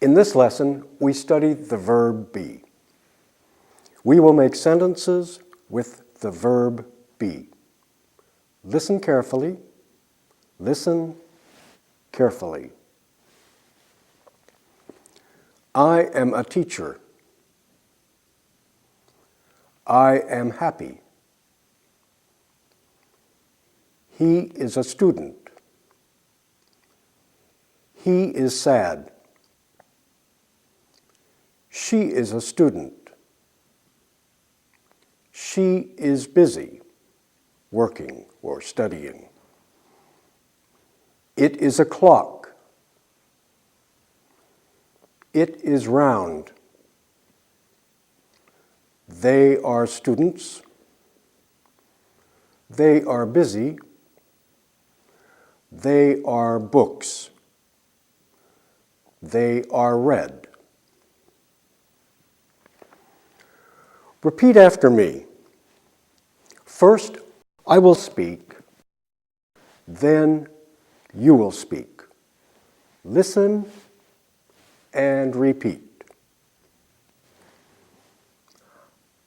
In this lesson, we study the verb be. We will make sentences with the verb be. Listen carefully. Listen carefully. I am a teacher. I am happy. He is a student. He is sad. She is a student. She is busy, working or studying. It is a clock. It is round. They are students. They are busy. They are books. They are read. Repeat after me. First, I will speak. Then you will speak. Listen and repeat.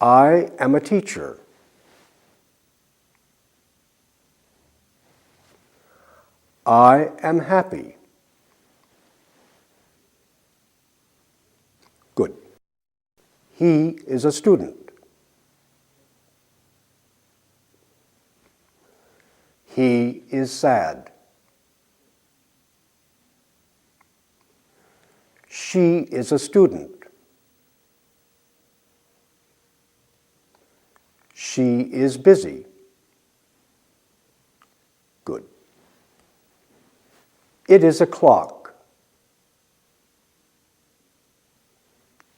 I am a teacher. I am happy. Good. He is a student. He is sad. She is a student. She is busy. Good. It is a clock.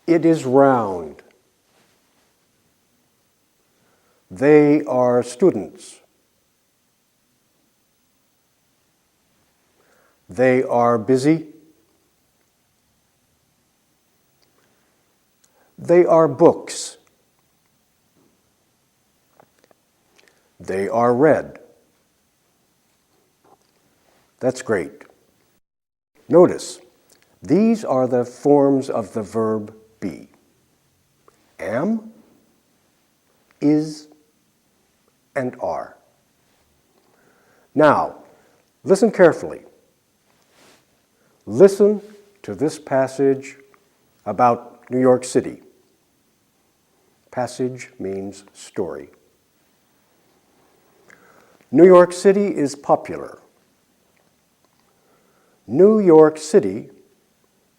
It is round. They are students. They are busy. They are books. They are read. That's great. Notice, these are the forms of the verb be. Am, is, and are. Now, listen carefully. Listen to this passage about New York City. Passage means story. New York City is popular. New York City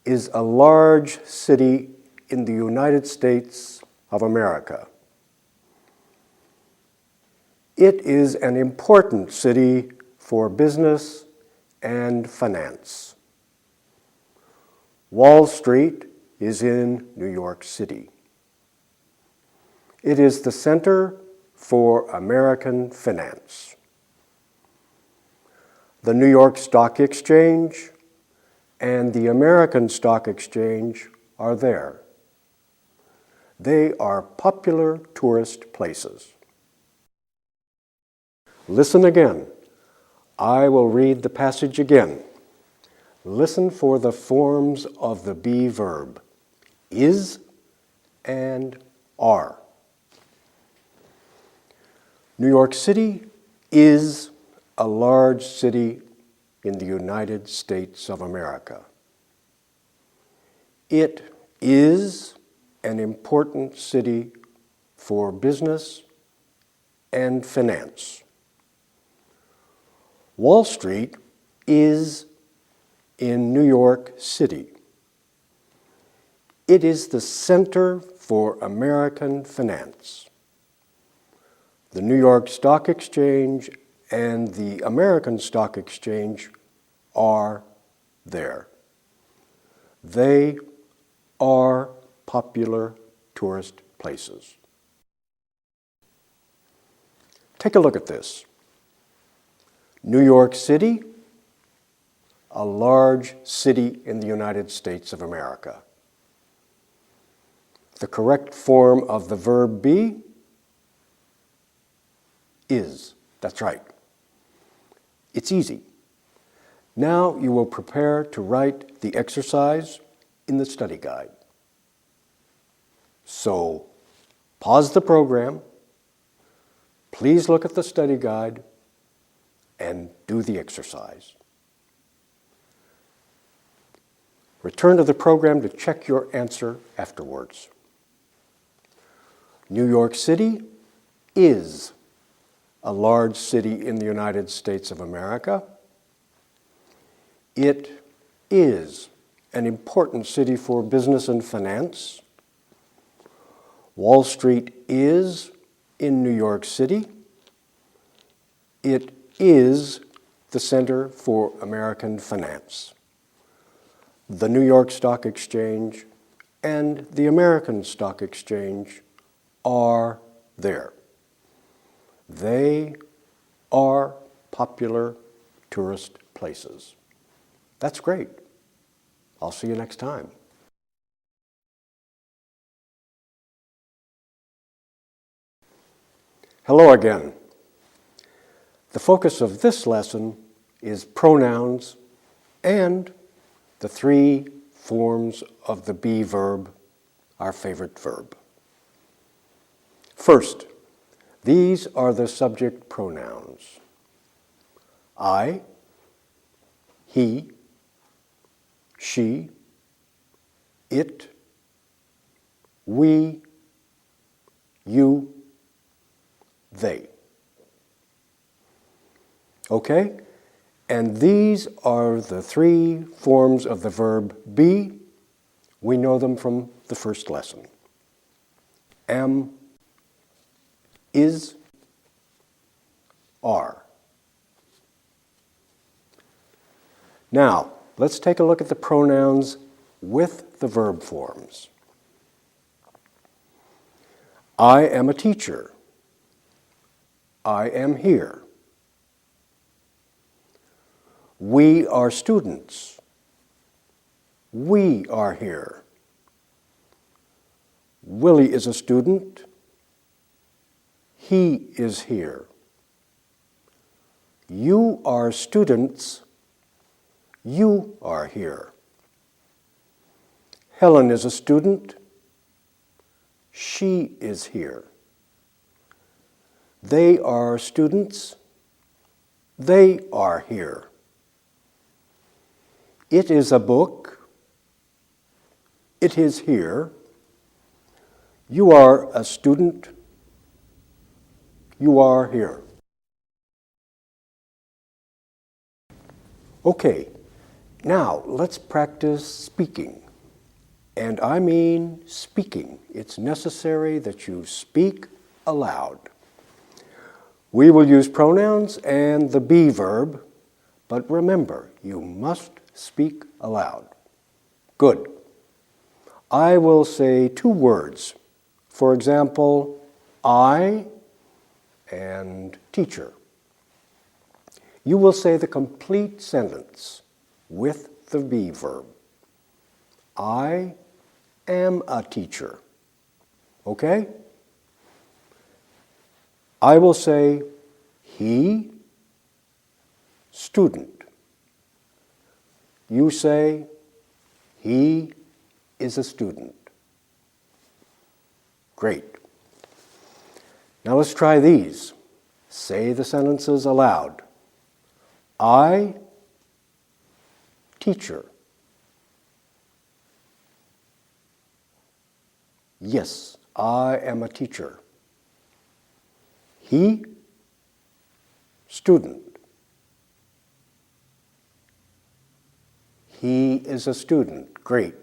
is a large city in the United States of America. It is an important city for business and finance. Wall Street is in New York City. It is the center for American finance. The New York Stock Exchange and the American Stock Exchange are there. They are popular tourist places. Listen again. I will read the passage again. Listen for the forms of the be verb, is and are. New York City is a large city in the United States of America. It is an important city for business and finance. Wall Street is in New York City. It is the center for American finance. The New York Stock Exchange and the American Stock Exchange are there. They are popular tourist places. Take a look at this. New York City, a large city in the United States of America. The correct form of the verb be is. That's right. It's easy. Now you will prepare to write the exercise in the study guide. So, pause the program, please look at the study guide, and do the exercise. Return to the program to check your answer afterwards. New York City is a large city in the United States of America. It is an important city for business and finance. Wall Street is in New York City. It is the center for American finance. The New York Stock Exchange and the American Stock Exchange are there. They are popular tourist places. That's great. I'll see you next time. Hello again. The focus of this lesson is pronouns and the three forms of the be verb, our favorite verb. First, these are the subject pronouns. I, he, she, it, we, you, they. Okay? And these are the three forms of the verb be. We know them from the first lesson. Am, is, are. Now, let's take a look at the pronouns with the verb forms. I am a teacher. I am here. We are students. We are here. Willie is a student. He is here. You are students. You are here. Helen is a student. She is here. They are students. They are here. It is a book. It is here. You are a student. You are here. Okay, now let's practice speaking. And I mean speaking. It's necessary that you speak aloud. We will use pronouns and the be verb, but remember, you must speak aloud. Good. I will say two words. For example, I and teacher. You will say the complete sentence with the be verb. I am a teacher. Okay? I will say he, student. You say he is a student. Great. Now let's try these. Say the sentences aloud. I, teacher. Yes, I am a teacher. He, student. He is a student. Great.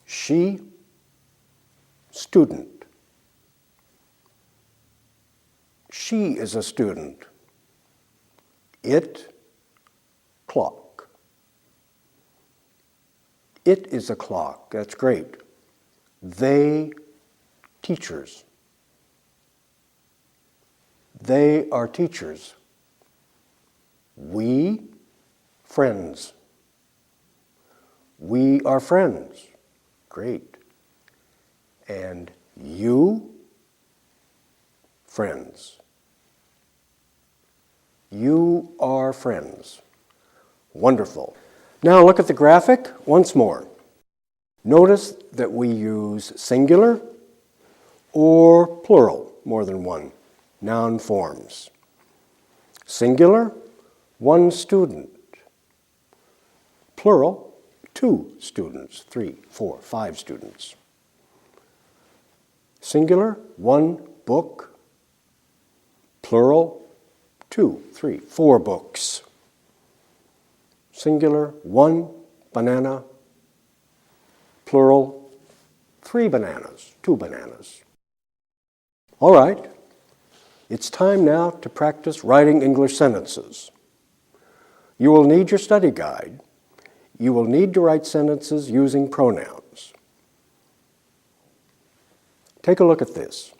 She, student. She is a student. It, clock. It is a clock. That's great. They, teachers. They are teachers. We, friends. We are friends. Great. And you, friends. You are friends. Wonderful. Now look at the graphic once more. Notice that we use singular or plural, more than one, noun forms. Singular, one student. Plural, two students, 3, 4, 5 students. Singular, one book. Plural, 2, 3, 4 books. Singular, one banana. Plural, 3 bananas, 2 bananas. All right, it's time now to practice writing English sentences. You will need your study guide. You will need to write sentences using pronouns. Take a look at this.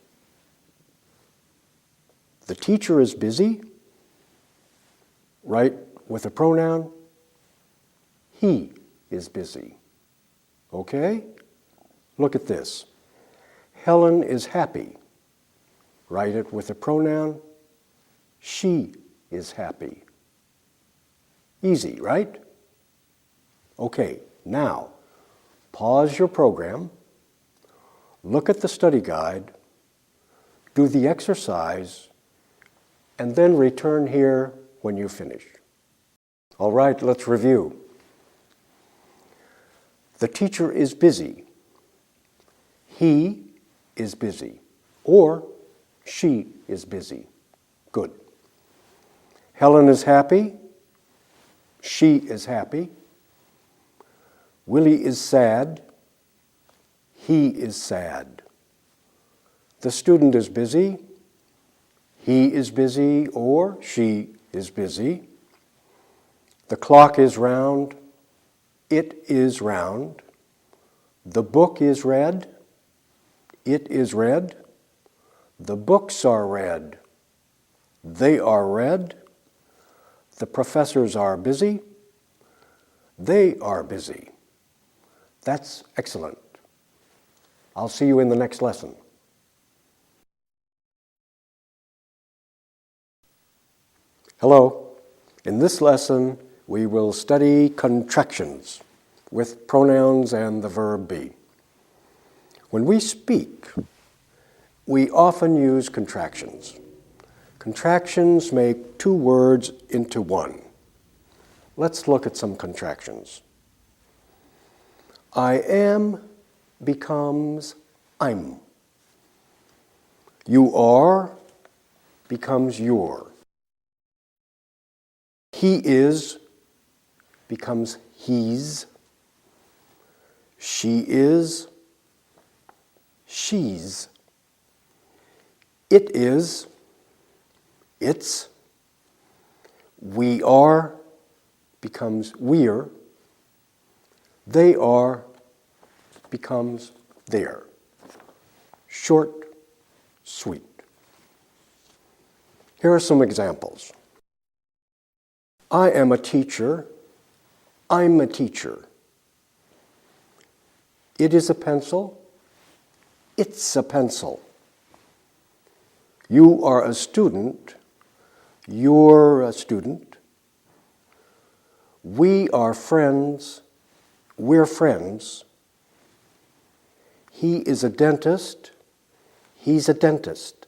The teacher is busy. Write with a pronoun. He is busy. Okay? Look at this. Helen is happy. Write it with a pronoun. She is happy. Easy, right? Okay, now pause your program, look at the study guide, do the exercise, and then return here when you finish. All right, let's review. The teacher is busy. He is busy. Or she is busy. Good. Helen is happy. She is happy. Willie is sad. He is sad. The student is busy. He is busy or she is busy. The clock is round. It is round. The book is read. It is read. The books are read. They are read. The professors are busy. They are busy. That's excellent. I'll see you in the next lesson. Hello. In this lesson, we will study contractions with pronouns and the verb be. When we speak, we often use contractions. Contractions make 2 words into one. Let's look at some contractions. I am becomes I'm. You are becomes you're. He is becomes he's. She is she's. It is it's. We are becomes we're. They are becomes they're. Short, sweet. Here are some examples. I am a teacher. I'm a teacher. It is a pencil. It's a pencil. You are a student. You're a student. We are friends. We're friends. He is a dentist. He's a dentist.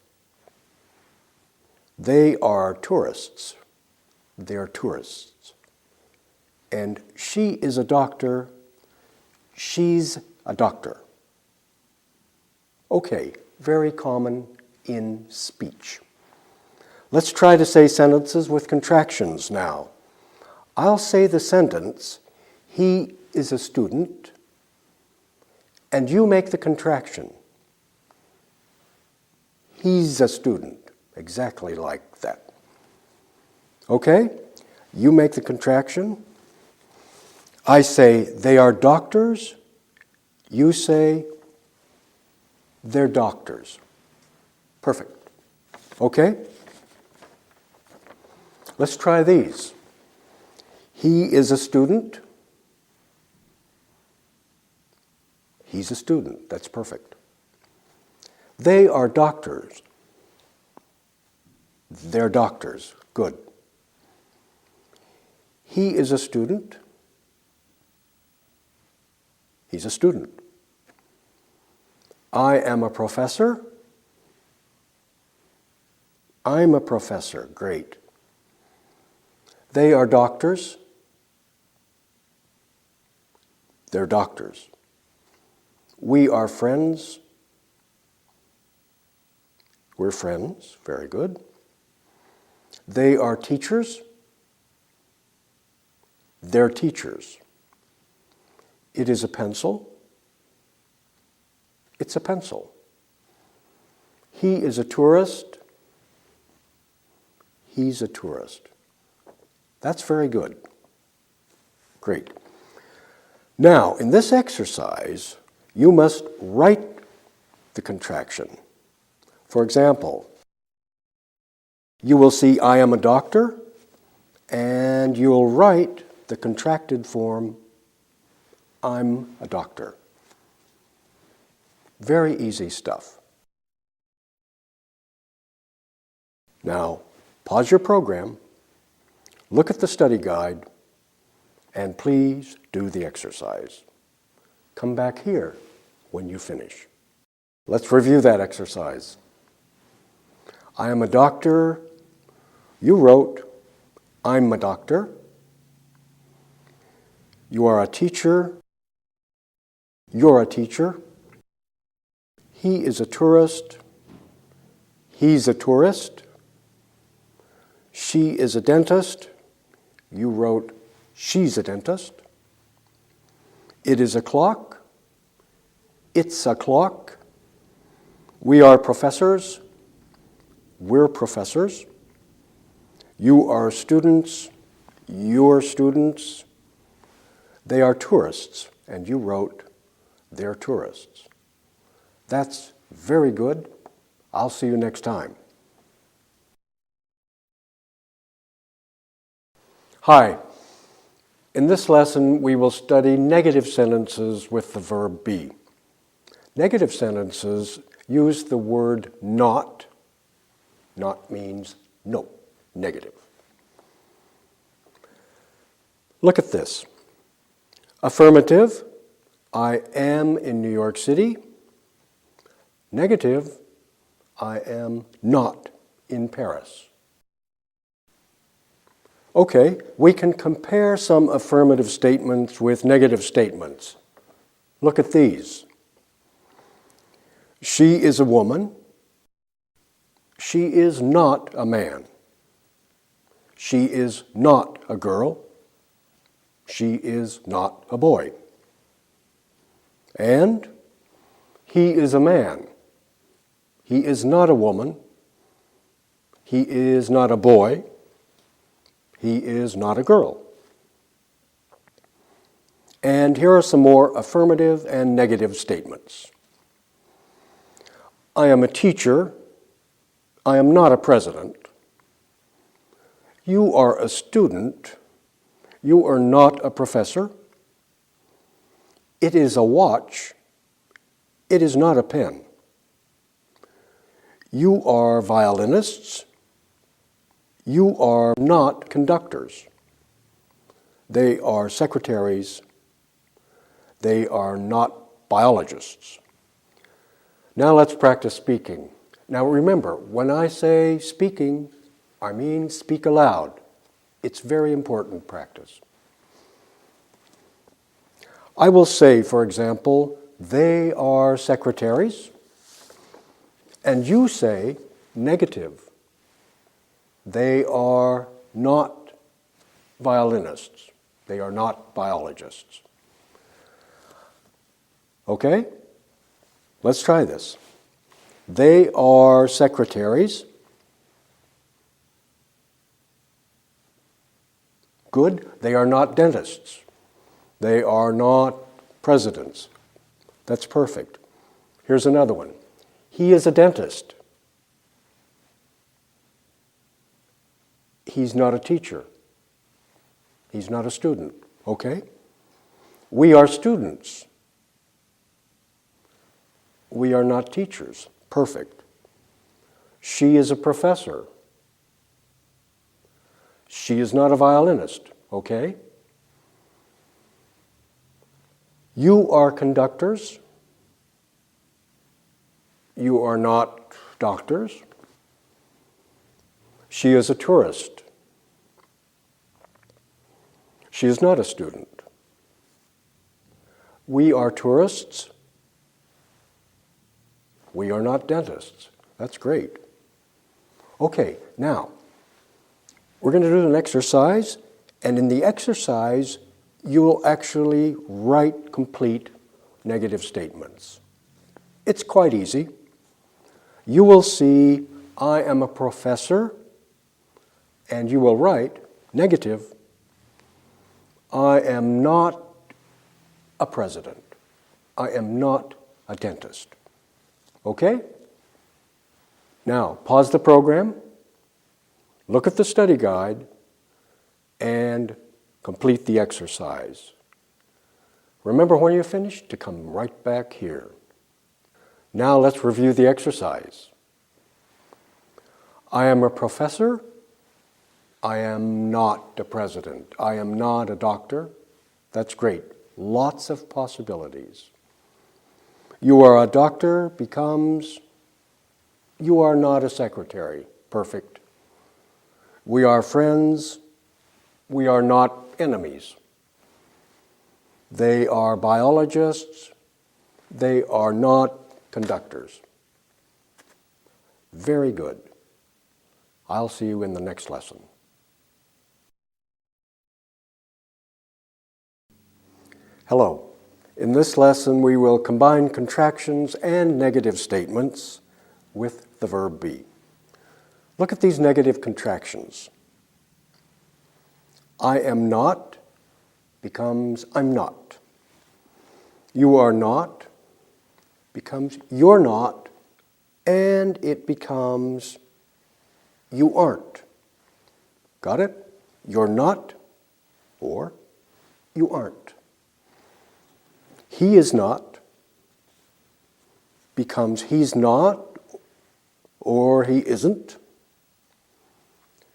They are tourists. They're tourists. And she is a doctor. She's a doctor. Okay, very common in speech. Let's try to say sentences with contractions now. I'll say the sentence, he is a student, and you make the contraction. He's a student, exactly like that. Okay? You make the contraction. I say, they are doctors. You say, they're doctors. Perfect. Okay? Let's try these. He is a student. He's a student. That's perfect. They are doctors. They're doctors. Good. He is a student. He's a student. I am a professor. I'm a professor. Great. They are doctors. They're doctors. We are friends. We're friends. Very good. They are teachers. They're teachers. It is a pencil. It's a pencil. He is a tourist. He's a tourist. That's very good. Great. Now, in this exercise, you must write the contraction. For example, you will see I am a doctor, and you'll write the contracted form, I'm a doctor. Very easy stuff. Now, pause your program, look at the study guide, and please do the exercise. Come back here when you finish. Let's review that exercise. I am a doctor. You wrote, I'm a doctor. You are a teacher. You're a teacher. He is a tourist. He's a tourist. She is a dentist. You wrote, she's a dentist. It is a clock. It's a clock. We are professors. We're professors. You are students. You're students. They are tourists. And you wrote, they're tourists. That's very good. I'll see you next time. Hi. In this lesson, we will study negative sentences with the verb be. Negative sentences use the word not. Not means no, negative. Look at this. Affirmative, I am in New York City. Negative, I am not in Paris. Okay, we can compare some affirmative statements with negative statements. Look at these. She is a woman. She is not a man. She is not a girl. She is not a boy. And he is a man. He is not a woman. He is not a boy. He is not a girl. And here are some more affirmative and negative statements. I am a teacher. I am not a president. You are a student. You are not a professor. It is a watch. It is not a pen. You are violinists. You are not conductors. They are secretaries. They are not biologists. Now let's practice speaking. Now remember, when I say speaking, I mean speak aloud. It's very important practice. I will say, for example, they are secretaries, and you say negative. They are not violinists. They are not biologists. Okay? Let's try this. They are secretaries. Good. They are not dentists. They are not presidents. That's perfect. Here's another one. He is a dentist. He's not a teacher. He's not a student. Okay? We are students. We are not teachers. Perfect. She is a professor. She is not a violinist. Okay? You are conductors. You are not doctors. She is a tourist. She is not a student. We are tourists. We are not dentists. That's great. Okay, now, we're going to do an exercise, and in the exercise, you will actually write complete negative statements. It's quite easy. You will see, I am a professor, and you will write, negative, I am not a president. I am not a dentist. Okay? Now, pause the program, look at the study guide, and complete the exercise. Remember when you're finished to come right back here. Now let's review the exercise. I am a professor. I am not a president. I am not a doctor. That's great. Lots of possibilities. You are a doctor becomes, you are not a secretary. Perfect. We are friends. We are not enemies. They are biologists. They are not conductors. Very good. I'll see you in the next lesson. Hello. In this lesson, we will combine contractions and negative statements with the verb be. Look at these negative contractions. I am not becomes I'm not. You are not becomes you're not, and it becomes you aren't. Got it? You're not or you aren't. He is not becomes he's not or he isn't.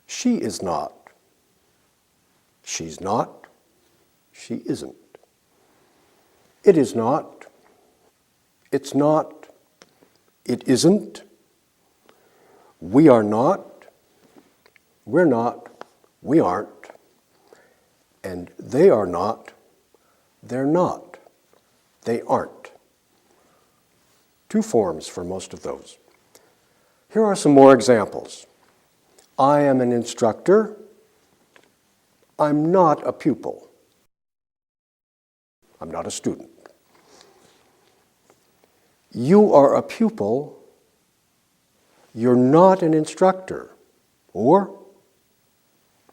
She is not. She's not. She isn't. It is not. It's not. It isn't. We are not. We're not. We aren't. And they are not. They're not. They aren't. Two forms for most of those. Here are some more examples. I am an instructor. I'm not a pupil. I'm not a student. You are a pupil. You're not an instructor. Or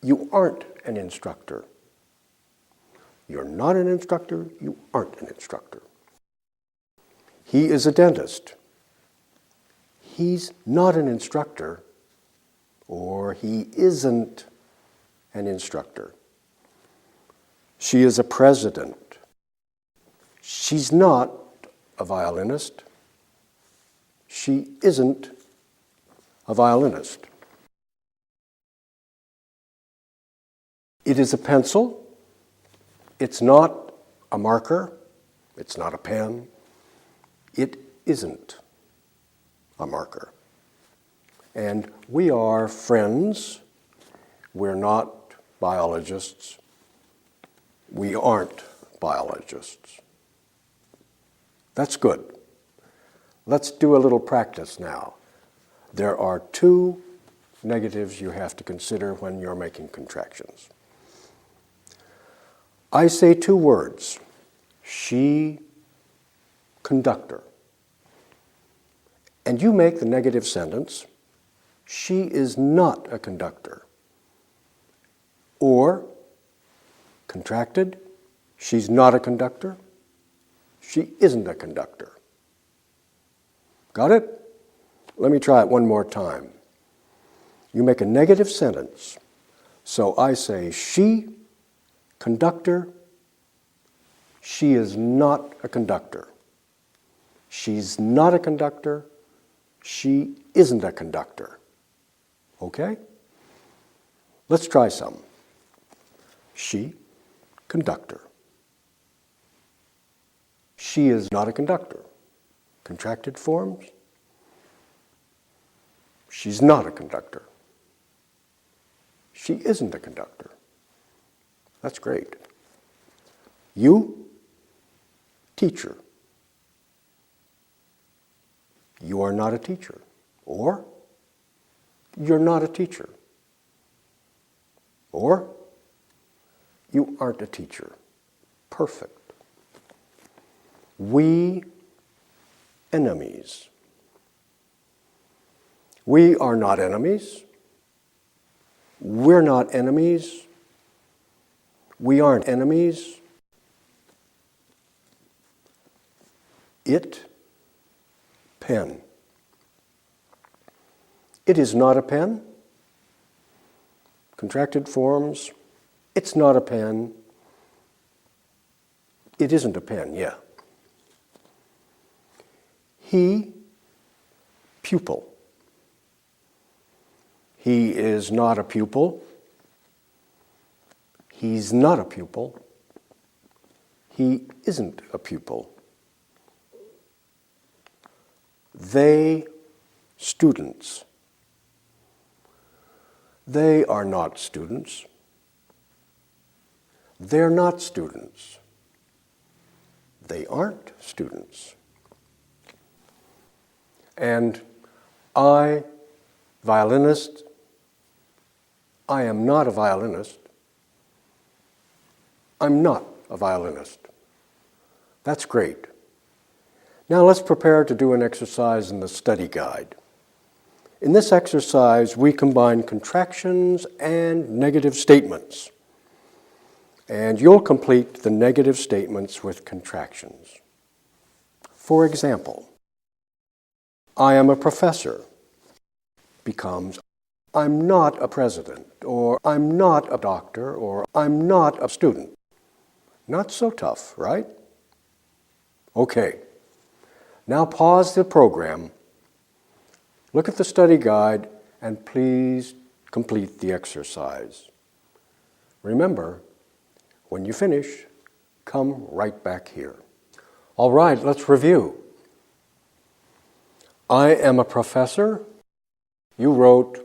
you aren't an instructor. You're not an instructor. You aren't an instructor. He is a dentist. He's not an instructor. Or he isn't an instructor. She is a president. She's not a violinist. She isn't a violinist. It is a pencil. It's not a marker. It's not a pen. It isn't a marker. And we are friends. We're not biologists. We aren't biologists. That's good. Let's do a little practice now. There are two negatives you have to consider when you're making contractions. I say two words. She, conductor. And you make the negative sentence, she is not a conductor. Or, contracted, she's not a conductor. She isn't a conductor. Got it? Let me try it one more time. You make a negative sentence. So I say, she, conductor, she is not a conductor. She's not a conductor. She isn't a conductor. Okay? Let's try some. She, conductor. She is not a conductor. Contracted forms. She's not a conductor. She isn't a conductor. That's great. You, teacher. You are not a teacher. Or, you're not a teacher. Or, you aren't a teacher. Perfect. We, enemies. We are not enemies. We're not enemies. We aren't enemies. It, pen. It is not a pen. Contracted forms. It's not a pen. It isn't a pen, yeah. He, pupil. He is not a pupil. He's not a pupil. He isn't a pupil. They, students. They are not students. They're not students. They aren't students. And I, violinist, I am not a violinist. I'm not a violinist. That's great. Now let's prepare to do an exercise in the study guide. In this exercise, we combine contractions and negative statements. And you'll complete the negative statements with contractions. For example, I am a professor becomes I'm not a president, or I'm not a doctor, or I'm not a student. Not so tough, right? Okay. Now pause the program, look at the study guide, and please complete the exercise. Remember, when you finish, come right back here. All right, let's review. I am a professor. You wrote,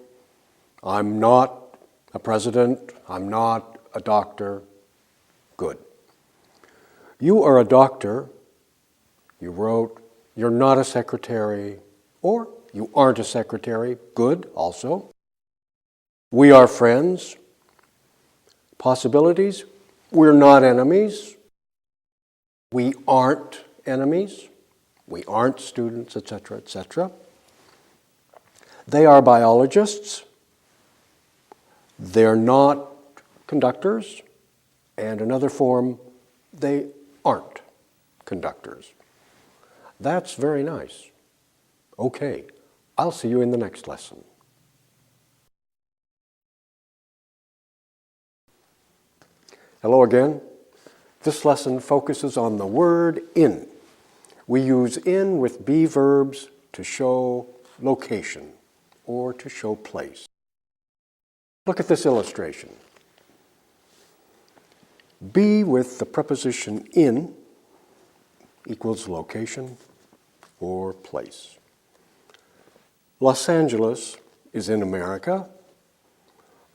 I'm not a president, I'm not a doctor. Good. You are a doctor. You wrote, you're not a secretary, or you aren't a secretary. Good, also. We are friends. Possibilities. We're not enemies. We aren't enemies. We aren't students, etc., etc. They are biologists. They're not conductors. And another form, they aren't conductors. That's very nice. Okay, I'll see you in the next lesson. Hello again. This lesson focuses on the word in. We use in with be verbs to show location or to show place. Look at this illustration. Be with the preposition in equals location or place. Los Angeles is in America.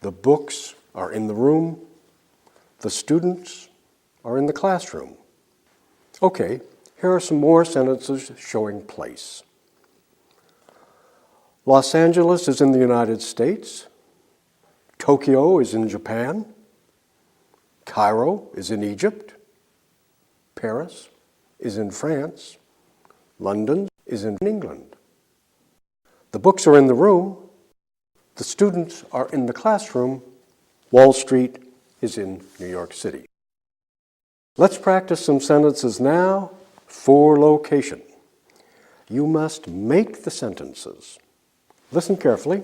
The books are in the room. The students are in the classroom. Okay, here are some more sentences showing place. Los Angeles is in the United States. Tokyo is in Japan. Cairo is in Egypt. Paris is in France. London is in England. The books are in the room. The students are in the classroom. Wall Street is in New York City. Let's practice some sentences now for location. You must make the sentences. Listen carefully.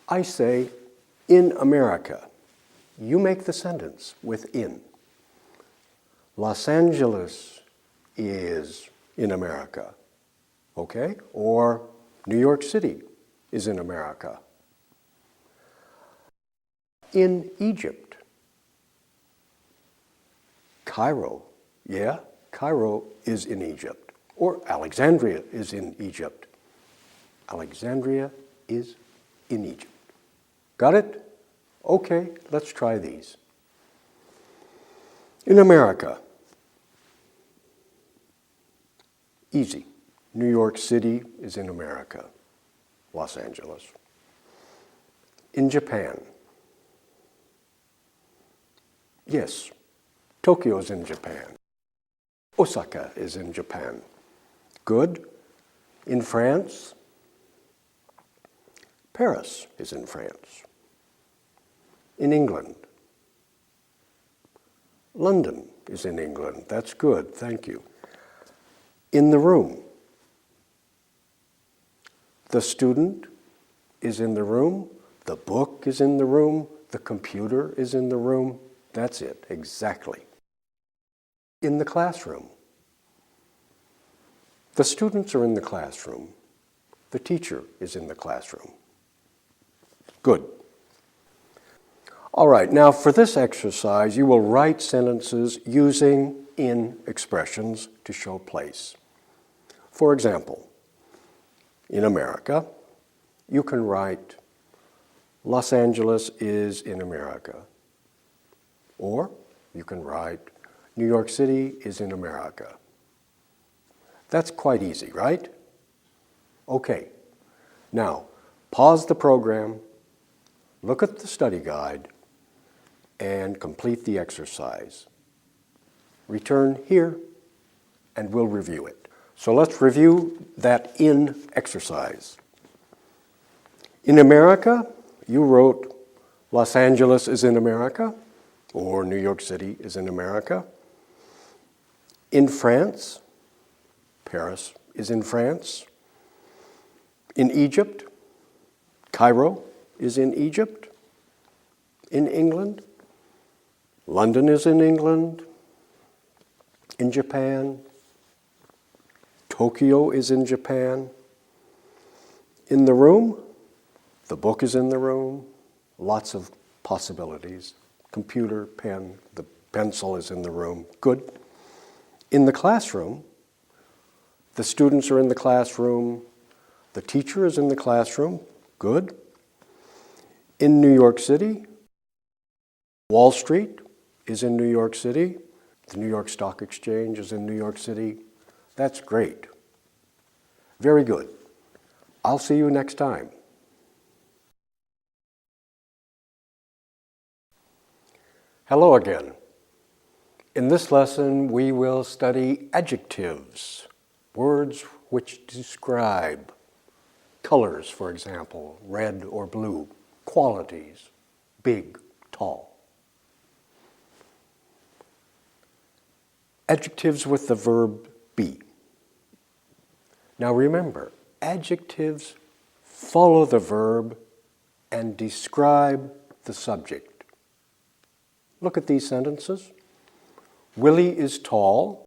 I say, in America. You make the sentence with in. Los Angeles is in America. Okay? Or New York City is in America. In Egypt. Cairo. Yeah, Cairo is in Egypt. Or Alexandria is in Egypt. Alexandria is in Egypt. Got it? Okay, let's try these. In America, easy. New York City is in America. Los Angeles. In Japan, yes, Tokyo is in Japan. Osaka is in Japan. Good. In France, Paris is in France. In England, London is in England. That's good, thank you. In the room, the student is in the room, the book is in the room, the computer is in the room. That's it, exactly. In the classroom, the students are in the classroom, the teacher is in the classroom. Good. All right, now for this exercise, you will write sentences using in expressions to show place. For example, in America, you can write, Los Angeles is in America. Or you can write, New York City is in America. That's quite easy, right? Okay, now pause the program, look at the study guide, and complete the exercise. Return here, and we'll review it. So let's review that in exercise. In America, you wrote, Los Angeles is in America, or New York City is in America. In France, Paris is in France. In Egypt, Cairo is in Egypt. In England, London is in England. In Japan, Tokyo is in Japan. In the room, the book is in the room. Lots of possibilities. Computer, pen, the pencil is in the room. Good. In the classroom, the students are in the classroom. The teacher is in the classroom. Good. In New York City, Wall Street is in New York City. The New York Stock Exchange is in New York City. That's great. Very good. I'll see you next time. Hello again. In this lesson, we will study adjectives, words which describe colors, for example, red or blue, qualities, big, tall. Adjectives with the verb be. Now remember, adjectives follow the verb and describe the subject. Look at these sentences. Willie is tall.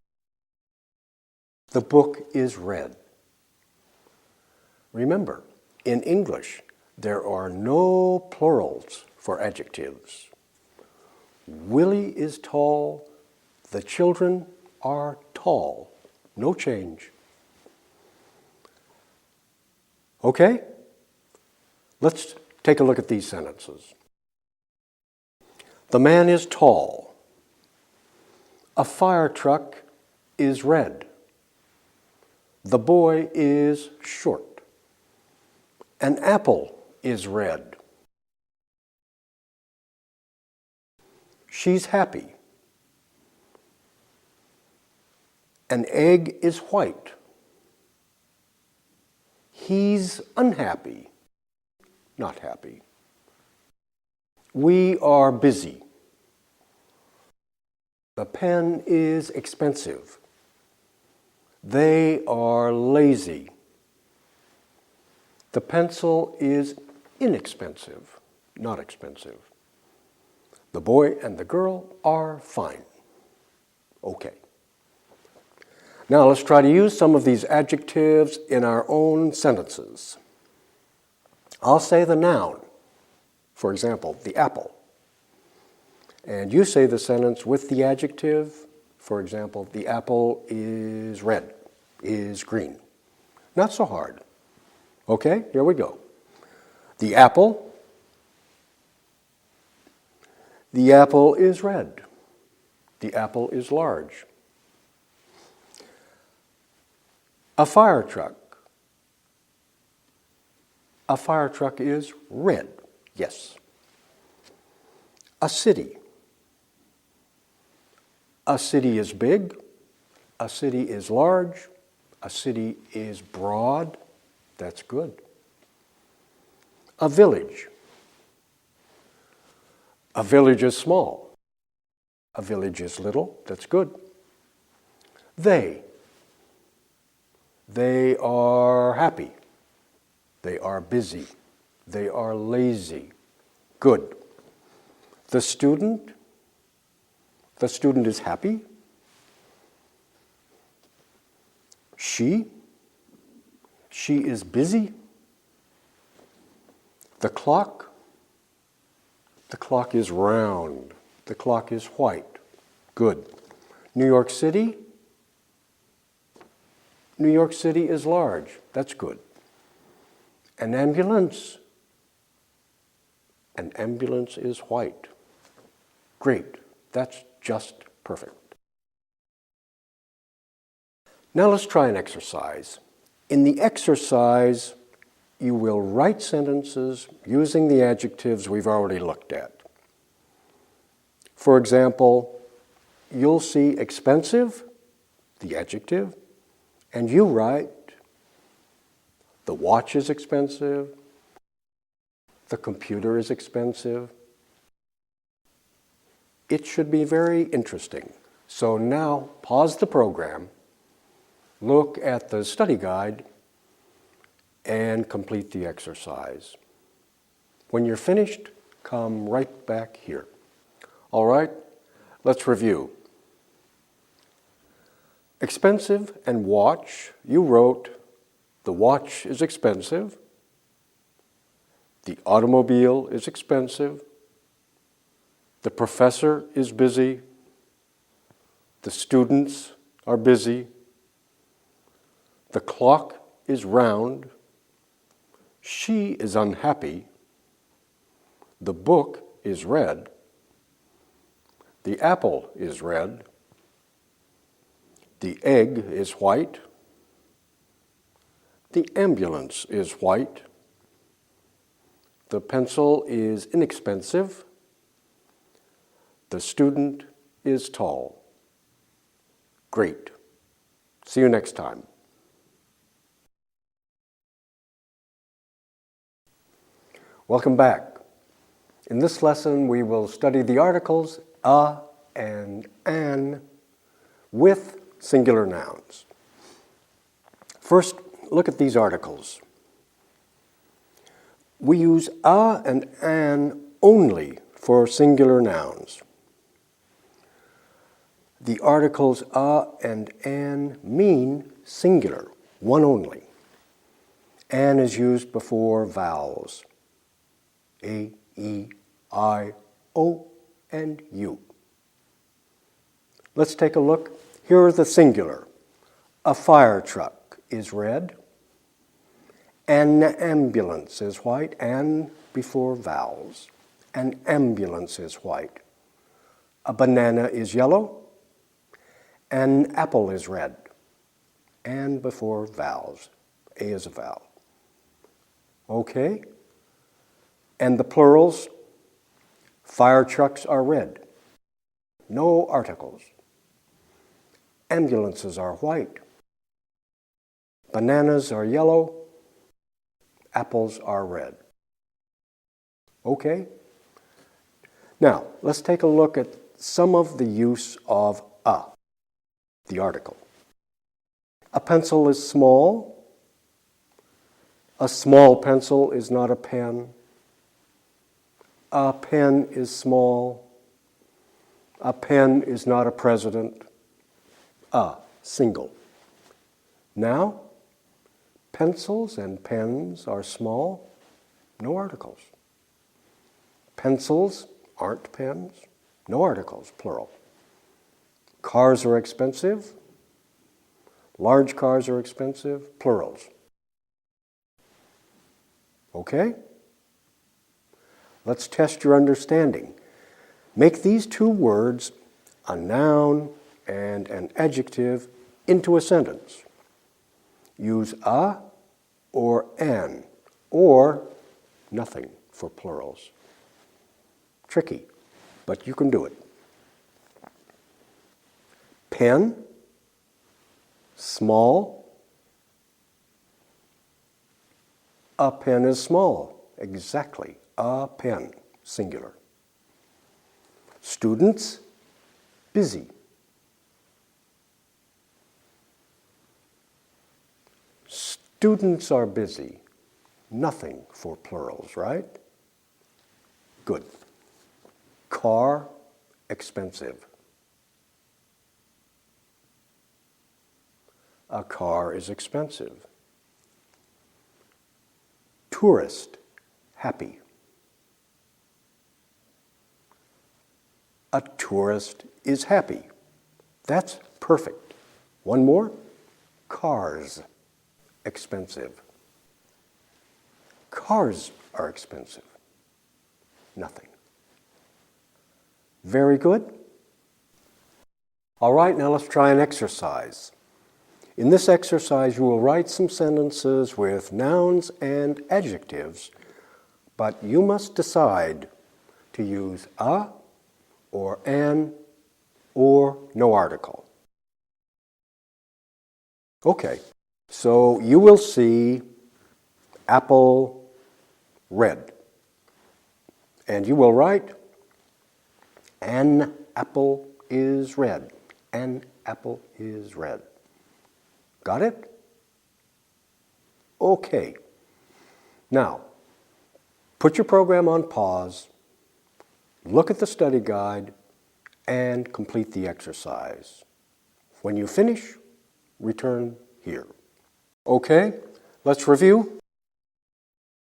The book is red. Remember, in English, there are no plurals for adjectives. Willie is tall. The children are tall. No change. Okay? Let's take a look at these sentences. The man is tall. A fire truck is red. The boy is short. An apple is red. She's happy. An egg is white. He's unhappy. Not happy. We are busy. The pen is expensive. They are lazy. The pencil is inexpensive, not expensive. The boy and the girl are fine. Okay. Now let's try to use some of these adjectives in our own sentences. I'll say the noun, for example, the apple. And you say the sentence with the adjective, For example, the apple is red, is green. Not so hard. Okay, here we go. The apple is red. The apple is large. A fire truck. A fire truck is red. Yes. A city. A city is big. A city is large. A city is broad. That's good. A village. A village is small. A village is little. That's good. They are happy. They are busy. They are lazy. Good. The student is happy. She is busy. The clock is round. The clock is white. Good. New York City is large. That's good. An ambulance is white. Great. That's just perfect. Now let's try an exercise. In the exercise, you will write sentences using the adjectives we've already looked at. For example, you'll see expensive, the adjective, and you write, the watch is expensive, the computer is expensive. It should be very interesting. So now, pause the program, look at the study guide, and complete the exercise. When you're finished, come right back here. All right, let's review. Expensive and watch, you wrote, the watch is expensive, the automobile is expensive, the professor is busy, the students are busy, the clock is round, she is unhappy, the book is red, the apple is red, the egg is white, the ambulance is white, the pencil is inexpensive, the student is tall. Great. See you next time. Welcome back. In this lesson, we will study the articles a and an with singular nouns. First, look at these articles. We use a and an only for singular nouns. The articles a and an mean singular, one only. An is used before vowels. A, E, I, O, and U. Let's take a look. Here are the singular. A fire truck is red. An ambulance is white. An before vowels. An ambulance is white. A banana is yellow. An apple is red. And before vowels. A is a vowel. Okay? And the plurals, fire trucks are red. No articles. Ambulances are white. Bananas are yellow. Apples are red. Okay? Now, let's take a look at some of the use of a, the article. A pencil is small. A small pencil is not a pen. A pen is small. A pen is not a president. A, single. Now, pencils and pens are small. No articles. Pencils aren't pens. No articles, plural. Cars are expensive. Large cars are expensive. Plurals. Okay? Let's test your understanding. Make these two words, a noun and an adjective, into a sentence. Use a or an or nothing for plurals. Tricky, but you can do it. Pen, small. A pen is small. Exactly. A pen, singular. Students, busy. Students are busy. Nothing for plurals, right? Good. Car, expensive. A car is expensive. Tourist, happy. A tourist is happy. That's perfect. One more. Cars, expensive. Cars are expensive. Nothing. Very good. All right, now let's try an exercise. In this exercise, you will write some sentences with nouns and adjectives, but you must decide to use a or an or no article. Okay, so you will see apple red, and you will write an apple is red. An apple is red. Got it? Okay. Now, put your program on pause, look at the study guide, and complete the exercise. When you finish, return here. Okay, let's review.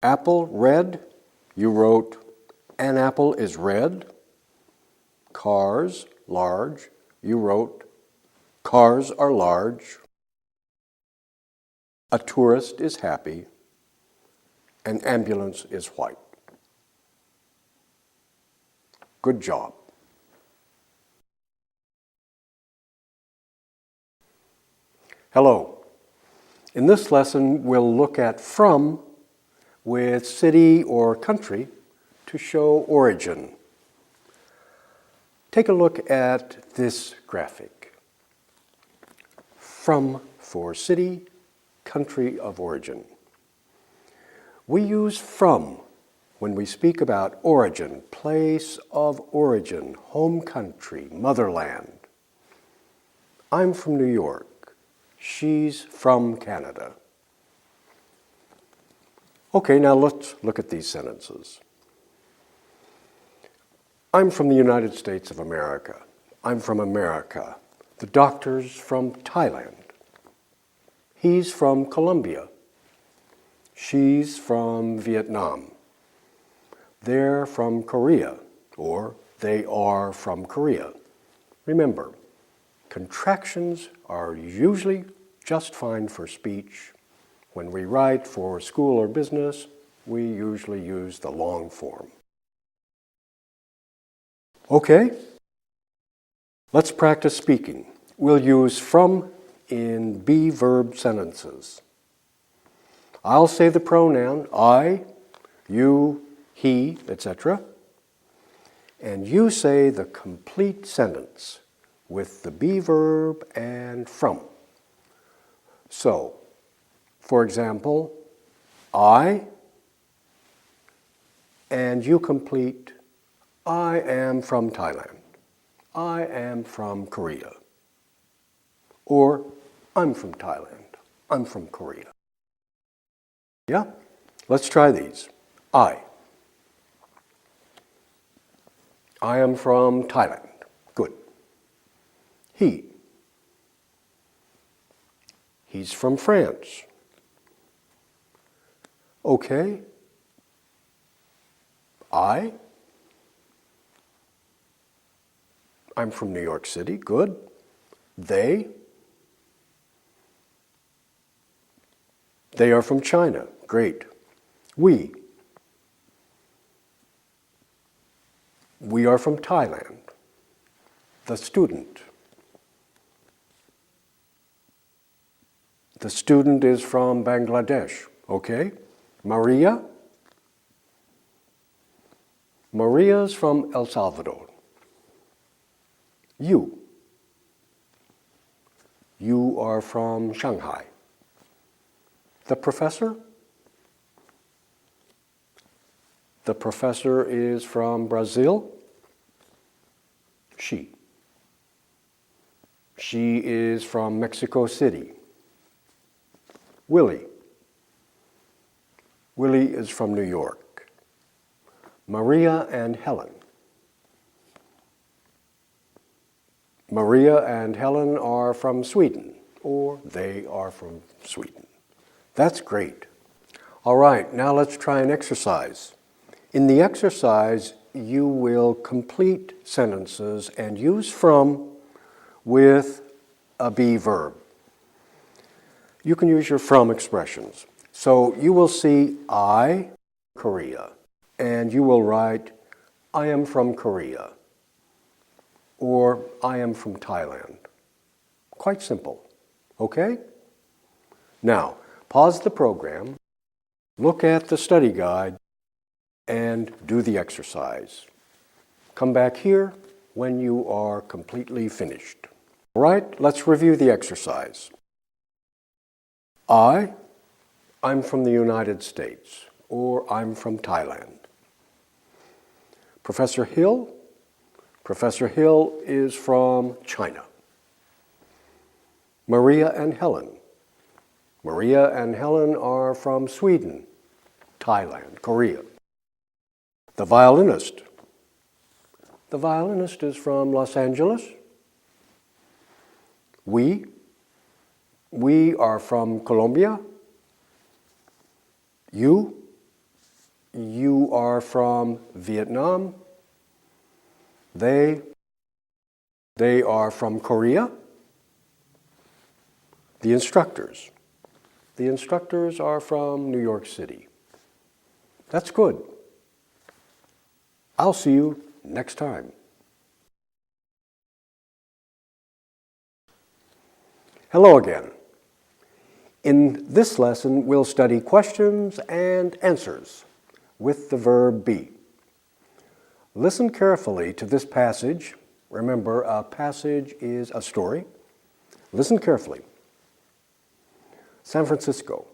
Apple, red. You wrote, an apple is red. Cars, large. You wrote, cars are large. A tourist is happy. An ambulance is white. Good job. Hello. In this lesson, we'll look at from with city or country to show origin. Take a look at this graphic. From for city, country of origin. We use from when we speak about origin, place of origin, home country, motherland. I'm from New York. She's from Canada. Okay, now let's look at these sentences. I'm from the United States of America. I'm from America. The doctor's from Thailand. He's from Colombia. She's from Vietnam. They're from Korea, or they are from Korea. Remember, contractions are usually just fine for speech. When we write for school or business, we usually use the long form. Okay, let's practice speaking. We'll use from in be verb sentences. I'll say the pronoun I, you, he, etc. And you say the complete sentence with the be verb and from. So, for example, I, and you complete, I am from Thailand. I am from Korea. Or, I'm from Thailand. I'm from Korea. Yeah? Let's try these. I am from Thailand. Good. He's from France. Okay. I'm from New York City. Good. They are from China. Great. We are from Thailand. The student is from Bangladesh. Okay? Maria is from El Salvador. You are from Shanghai. The professor is from Brazil. She is from Mexico City. Willie is from New York. Maria and Helen are from Sweden, or they are from Sweden. That's great. All right, now let's try an exercise. In the exercise, you will complete sentences and use from with a be verb. You can use your from expressions. So you will see I, Korea, and you will write I am from Korea, or I am from Thailand. Quite simple, okay? Now, pause the program, look at the study guide, and do the exercise. Come back here when you are completely finished. All right, let's review the exercise. I'm from the United States, or I'm from Thailand. Professor Hill is from China. Maria and Helen are from Sweden, Thailand, Korea. The violinist is from Los Angeles. We are from Colombia. You are from Vietnam. They are from Korea. The instructors are from New York City. That's good. I'll see you next time. Hello again. In this lesson, we'll study questions and answers with the verb be. Listen carefully to this passage. Remember, a passage is a story. Listen carefully. San Francisco.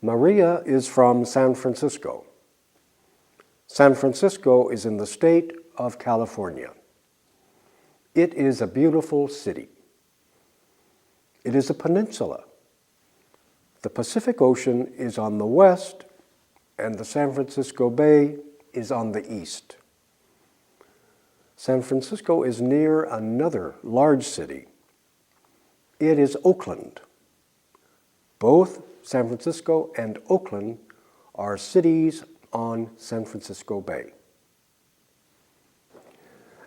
Maria is from San Francisco. San Francisco is in the state of California. It is a beautiful city. It is a peninsula. The Pacific Ocean is on the west, and the San Francisco Bay is on the east. San Francisco is near another large city. It is Oakland. Both San Francisco and Oakland are cities on San Francisco Bay.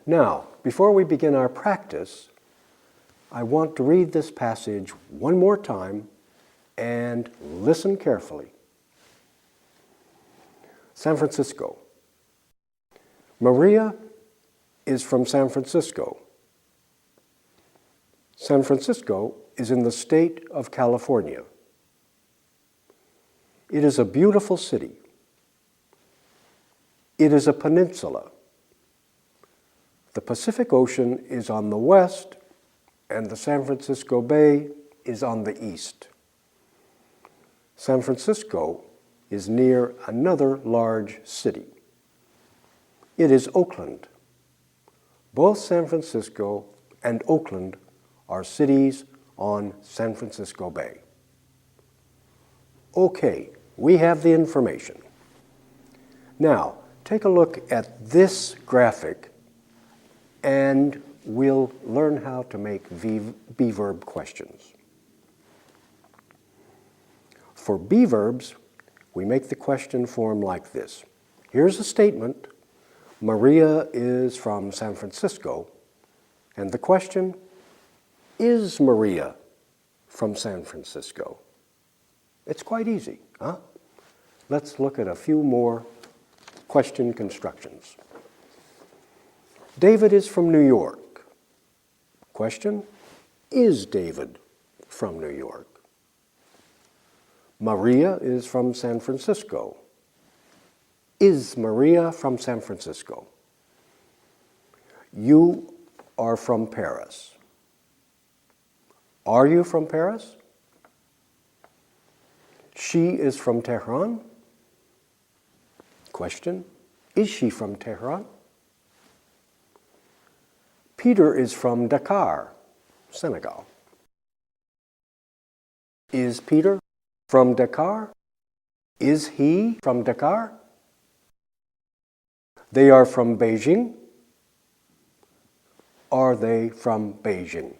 Now, before we begin our practice, I want to read this passage one more time and listen carefully. San Francisco. Maria is from San Francisco. San Francisco is in the state of California. It is a beautiful city. It is a peninsula. The Pacific Ocean is on the west, and the San Francisco Bay is on the east. San Francisco is near another large city. It is Oakland. Both San Francisco and Oakland are cities on San Francisco Bay. Okay, we have the information. Now, take a look at this graphic and we'll learn how to make be verb questions. For be verbs, we make the question form like this. Here's a statement. Maria is from San Francisco. And the question, Is Maria from San Francisco? It's quite easy, huh? Let's look at a few more question constructions. David is from New York. Question, is David from New York? Maria is from San Francisco. Is Maria from San Francisco? You are from Paris. Are you from Paris? She is from Tehran. Question, is she from Tehran? Peter is from Dakar, Senegal. Is Peter from Dakar? Is he from Dakar? They are from Beijing. Are they from Beijing?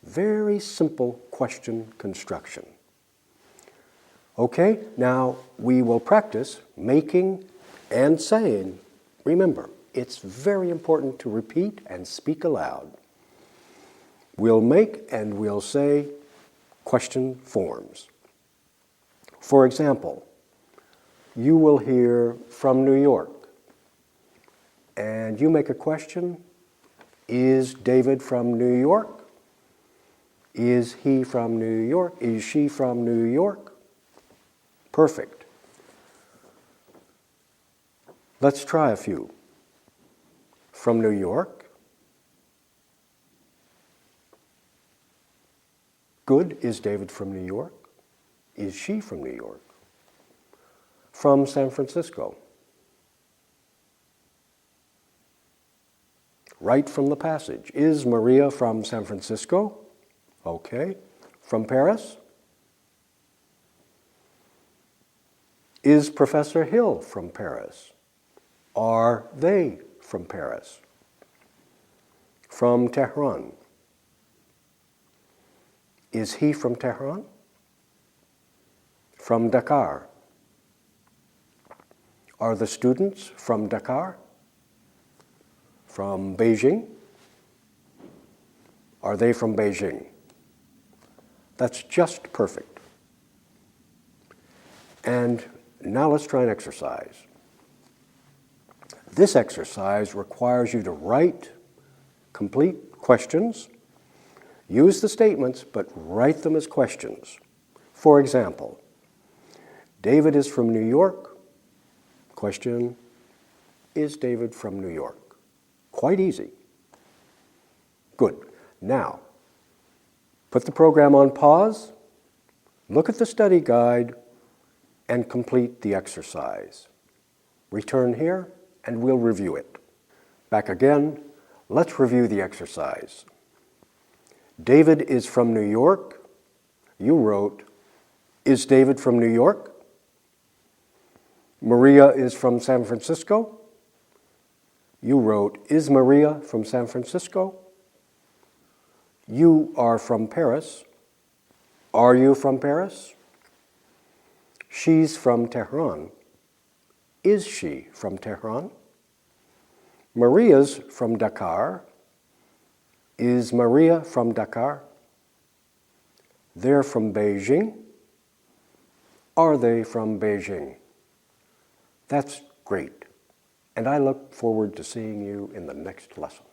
Very simple question construction. Okay, now we will practice making and saying. Remember, it's very important to repeat and speak aloud. We'll make and we'll say question forms. For example, you will hear from New York, and you make a question, is David from New York? Is he from New York? Is she from New York? Perfect. Let's try a few. From New York. Good. Is David from New York? Is she from New York? From San Francisco. Right from the passage. Is Maria from San Francisco? Okay. From Paris? Is Professor Hill from Paris? Are they from Paris? From Tehran? Is he from Tehran? From Dakar? Are the students from Dakar? From Beijing? Are they from Beijing? That's just perfect. And now let's try an exercise. This exercise requires you to write complete questions. Use the statements, but write them as questions. For example, David is from New York. Question, is David from New York? Quite easy. Good. Now, put the program on pause, look at the study guide, and complete the exercise. Return here, and we'll review it. Back again, let's review the exercise. David is from New York. You wrote, is David from New York? Maria is from San Francisco. You wrote, is Maria from San Francisco? You are from Paris. Are you from Paris? She's from Tehran. Is she from Tehran? Maria's from Dakar. Is Maria from Dakar? They're from Beijing. Are they from Beijing? That's great. And I look forward to seeing you in the next lesson.